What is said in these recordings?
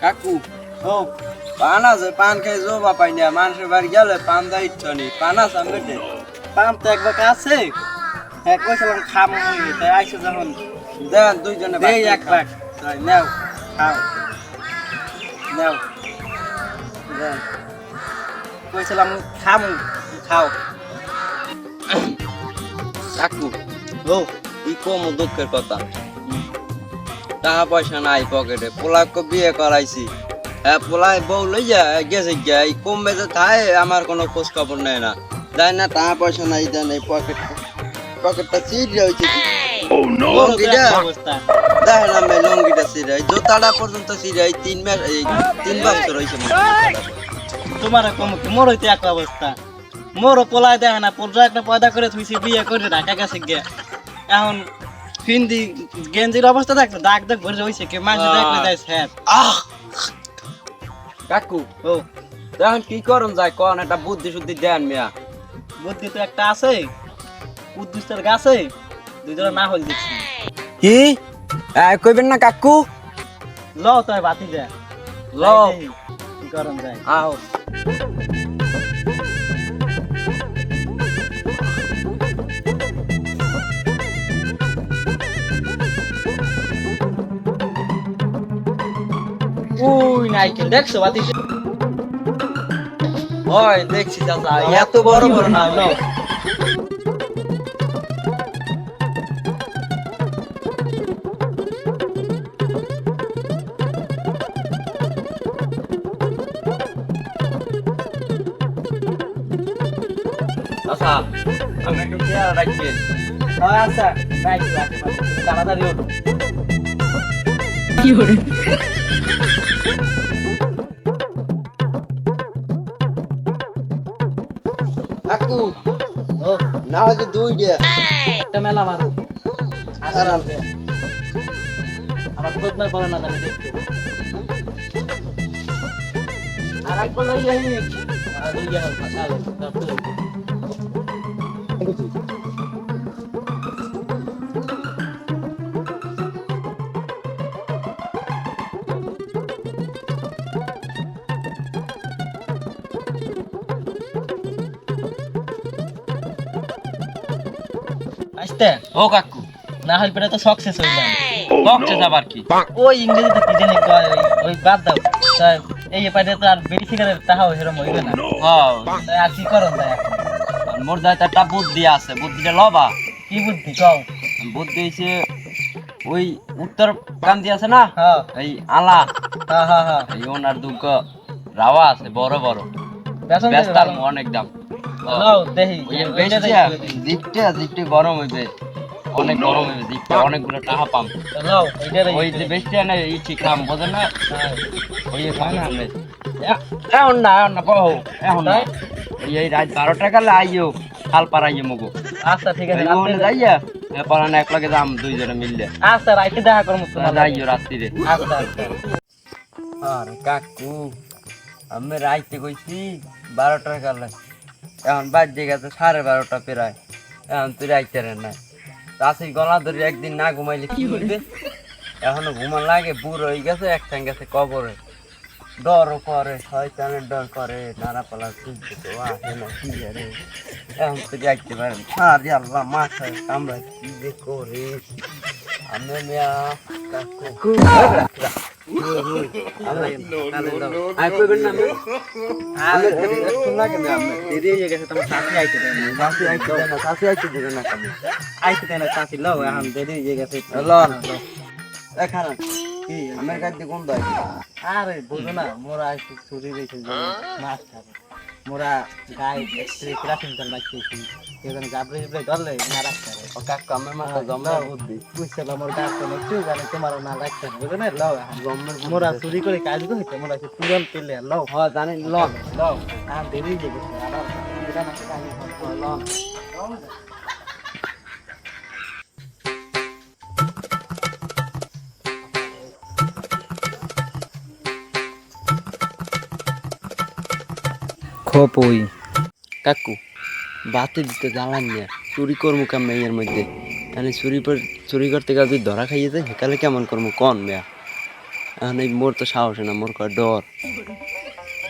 কাকু ও পান আছে, পান খাই জোবা পাই না, মানুষের বাড়ি গেলে পান দেয় ইচ্ছা নেই, পান আছে আমি বেটে। পান তো একবার আছে হ্যাঁ কইছিলাম খাম তাই আইসো যখন দেন দুইজনে দেই এক লাখ নেও খাও নেও দেন কইছিলাম খাম খাও কাকু ও কি কম দুঃখের কথা, টাকা পয়সা নাই পকেটে, পোলাকে বিয়ে করাইছি, হ্যাঁ পোলায় বউ লইয়া গেছে গিয়া, এই কম বেজে থায় আমার কোনো খোঁজ খবর নেয় না, দেয় না টাকা পয়সা নাই, দেন এই পকেটটা চিট রয়েছে কি লঙ্গিটা অবস্থা দেখলাম, এই লঙ্গিটা চিরাই জোতাটা পর্যন্ত চিরাই 3 মাস, এই 3 বছর হয়েছে তোমার কম মোর হইতে এক অবস্থা মোরও পোলায় দেখে না পোলরা একটা পয়দা করে থুইছি বিয়ে করে ঢাকা গেছে গিয়া এখন ফিন্দি গেঞ্জির অবস্থা দেখ দাগ দাগ ভরে হইছে কে মাঝে দেখলে যায় স্যার আহ কাকু ও এখন কি করুন যায় কোন একটা বুদ্ধি শুদ্ধি দেন মিয়া। বুদ্ধি তো একটা আছে উদ্দিষ্টের গাছে দুইজনে না হল দেখছি কি কইবেন না কাকু? লও তো বাতি যা লও কি করন যায় আও উই নাইকেল দেখছো বাতি ওই দেখছি চাচা এত বড় বড় না লও চাচা আমি একটু খেয়াল রাখবেন। আচ্ছা রাইট তাড়াতাড়ি ওঠো কাকু ও না হয়তো দুইটা একটা মেলা মারো আরাম আমার খোঁজ নাই পড়ে না জানি দেখতে আর একবার লই যাই আর লই যাও চলো তারপরে আসতে ও কাকু না হল পরে তো সাকসেস হইলাম বকছে আবার কি? ওই ইংরেজিতে কি জানি কয় ওই বাদ দাও তাই এই পারে তো আর বেশি করে তাহাও এরকম হইবে না হ্যাঁ তাই আর কি করন যায় মোর দায়িত্ব একটা বুদ্ধি আছে, বুদ্ধিটা লবা। কি বুদ্ধি কও বুদ্ধি হইছে ওই উত্তর কান্দি আছে না, হ্যাঁ এই আলা, হ্যাঁ হ্যাঁ হ্যাঁ এই ওনার দুঃখ রাওয়া আছে বড় বড়, বেতন ব্যস্তার অনেক দাম। নাও দেখি জিপটা গরম হইবে, অনেক গরম হইবে জিপটা, অনেকগুলো টাকা পাম। নাও এইটা ওই যে বেশি না ইচ্ছি খাম বোঝেন না, ওই খাম না আমরা। এখন না বহু এখন না, এই রাত 12টা কালে আইও হাল পারাইও মগো, আচ্ছা ঠিক আছে ওখানে যাইয়া পারান এক লগে যাম দুইজনে মিললে। আচ্ছা রাইতে দেখা করমু তোমার যাইও রাত্রিরে। আচ্ছা আচ্ছা আর কাকু আমি রাইতে কইছি 12টার কালে, এখন বাজে গেছে 12:30 প্রায়, এখন তুই রাইতে না চাষি গলা ধরে একদিন না ঘুমাইলে কি হইবে, এখনো ঘুমান লাগে, বুড়ো হয়ে গেছে, একটান গেছে কবরে, ডরও করে, শয়তানের ডর করে, নাড়াপালা চুলছে তো আসে না কি রে, এখন তুই যাইতে পারেন আরে আল্লাহ মাথায় কামড়া কি যে করে আমি মিয়া কাকু দিদি হয়ে গেছে তোমার চাষি আইতে দেয় না আইতে দেয় না চাষি লও এখন দেরি হয়ে গেছে আমার কাছে কোন দেয় আরে বুঝো না মোরা একটু চুরি রেখে মাছ খাবে মোরা গায়ে কেরাসিন তেল রাখতেছি এখানে গাবড়ে গাবড়ে ধরলে না রাখতে হবে ও কাকু আমার মাথা জমা বুদ্ধি বুঝছিলাম মোর গাছ তো একটু জানে তোমার না রাখতে হবে বুঝো না লও মোরা চুরি করে কাজ করতে মোরা তুরন্ত পেলে লও হ্যাঁ জানি লন লও আর দেরি হয়ে গেছে আবার এটা না খাই লও খপই কাকু বাতি দিতে জ্বালান না, চুরি করবো কেমন মেয়ের মধ্যে, তাহলে চুরি করতে গেলে যদি ধরা খাইয়ে যায় সেকালে কেমন করবো কন মেয়া, এখন এই মোর তো সাহস না, মোর কয় ডর।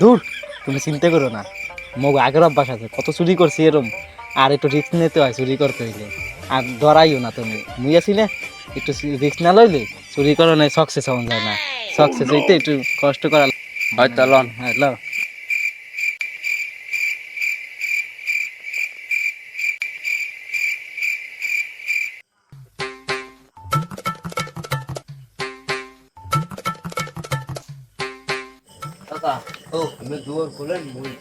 দূর, তুমি চিন্তা করো না, মগ আগের অভ্যাস আছে, কত চুরি করছি এরম। আর একটু রিস্ক নিতে হয় চুরি করতে হইলে, আর ধরাইও না তুমি। মুই আছি না, একটু রিস্ক না লইলে চুরি করো না, সাকসেস হওয়া যায় না। সাকসেস হইতে একটু কষ্ট করা। হয়তো লন। হ্যাঁ লও। দাদা ও আমি দুয়ার খুলেন, মুই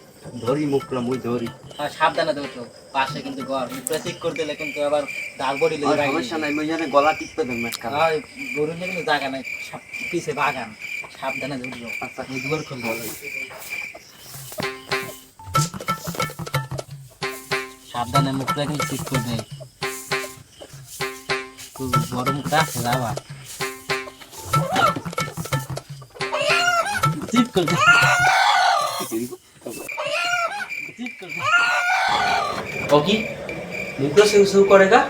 ধরি মুখলা, মুই ধরি। আর সাবধানে দেবো তো, পাশে কিন্তু ঘর, মুখটা ঠিক করে দিলে কিন্তু আবার ডাল বড়ি আর সমস্যা নাই, মুই জানে গলা টিপতে দেন না কাল। গরু নিয়ে কিন্তু জায়গা নাই, পিছে বাগান, সাবধানে ধরলো। আচ্ছা এই দুয়ার খুলবো, সাবধানে মুখটা কিন্তু ঠিক করে দেয়। খুব বড় মুখটা আছে যাবা, ঠিক করে দে। ঠিক করে দে। ও কি মুখটা শুরু করে গা?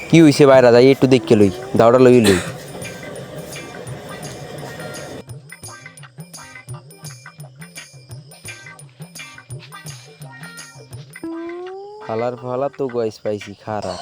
কি হইছে বাইরা যাই একটু দেখকে লই, দাওড়া লই লই। খালার ফালা তো গাইস পাইছি খারাপ।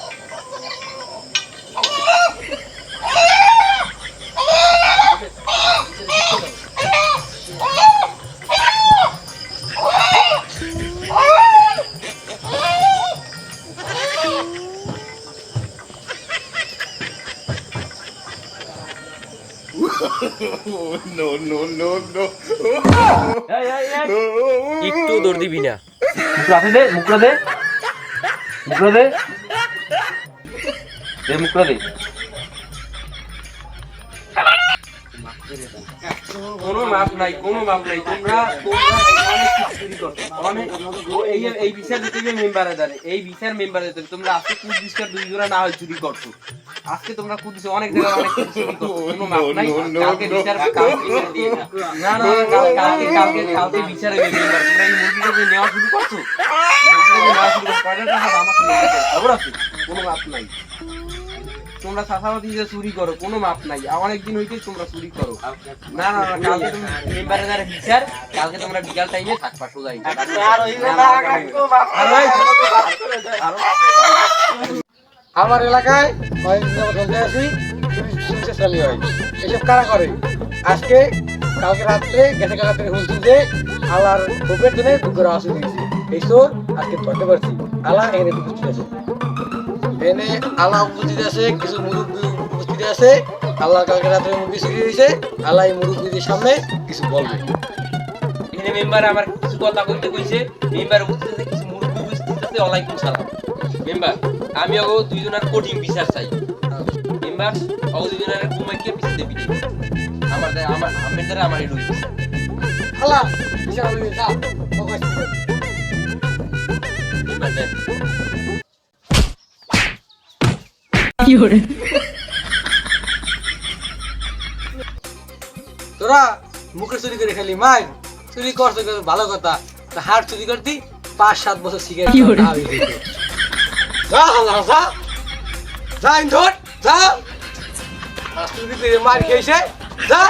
একটু দৌড় দিবি না। মুখলা দে, মুখলা দে, মুখলা দে, দে মুখলা দে। কোনো মাপ নাই, কোনো মাপ নাই। তোমরা এই বিচার দিতে গিয়ে মেম্বারে দাঁড়ে, এই বিচার মেম্বারে দাঁড়ে। তোমরা আজকে কুদ বিচার 2 জোড়া না হয় চুরি করছো। আজকে তোমরা কুদ দিছো অনেক জায়গায়, অনেক কিছু চুরি করছো। কোনো মাপ নাই। কালকে বিচার, কালকে দিয়ে না। না না, কালকে বিচারে মেম্বার। তোমরা এই মুরগিটা যে নেওয়া শুরু করছো, নেওয়া শুরু করছো, কয়টা টাকা দাম আছে মুরগিটার? খবর আছে? কোনো মাপ নাই। তোমরা চাষাবাদি যে চুরি করো, কোনো মাপ নাই। অনেকদিন হইতে তোমরা চুরি করো। না না না, কালকে তুমি মেম্বারে যারা বিচার, কালকে তোমরা বিকাল টাইমে থাকবা সোজাই। আমার এলাকায় এসব কারা করে? আজকে কালকে রাত্রে গেছে, কালকে শুনছি যে আলার খুবের জন্য দুপুরে আসে দিয়েছি। এই চোর আজকে ধরতে পারছি। আলা এখানে উপস্থিত আছে, এনে আলা উপস্থিত আছে, কিছু মুরব্বী উপস্থিত আছে। আল্লাহ কালকে রাত্রে মুরগি চুরি হয়েছে, আল্লাহ এই মুরব্বীদের সামনে কিছু বলবে। এখানে মেম্বার আমার কিছু কথা কইতে কইছে। মেম্বার উপস্থিত আছে, কিছু মুরব্বি উপস্থিত আছে। ওয়ালাইকুম সালাম। মেম্বার আমি আগো দুইজনের কঠিন বিচার চাই। মেম্বার আগো দুইজনের কুমাইকে পিছে দেবি। আমার আমের দ্বারা আমার এই রইছে। আল্লাহ বিচার হবে, যা মেম্বার দেন। তোরা মুখে চুরি করে খালি মার চুরি করছো, ভালো কথা। হাট চুরি করতি 5-7 বছর সিগারেট যা ইন্ধর যা, চুরি করে মার খেয়েছে যা।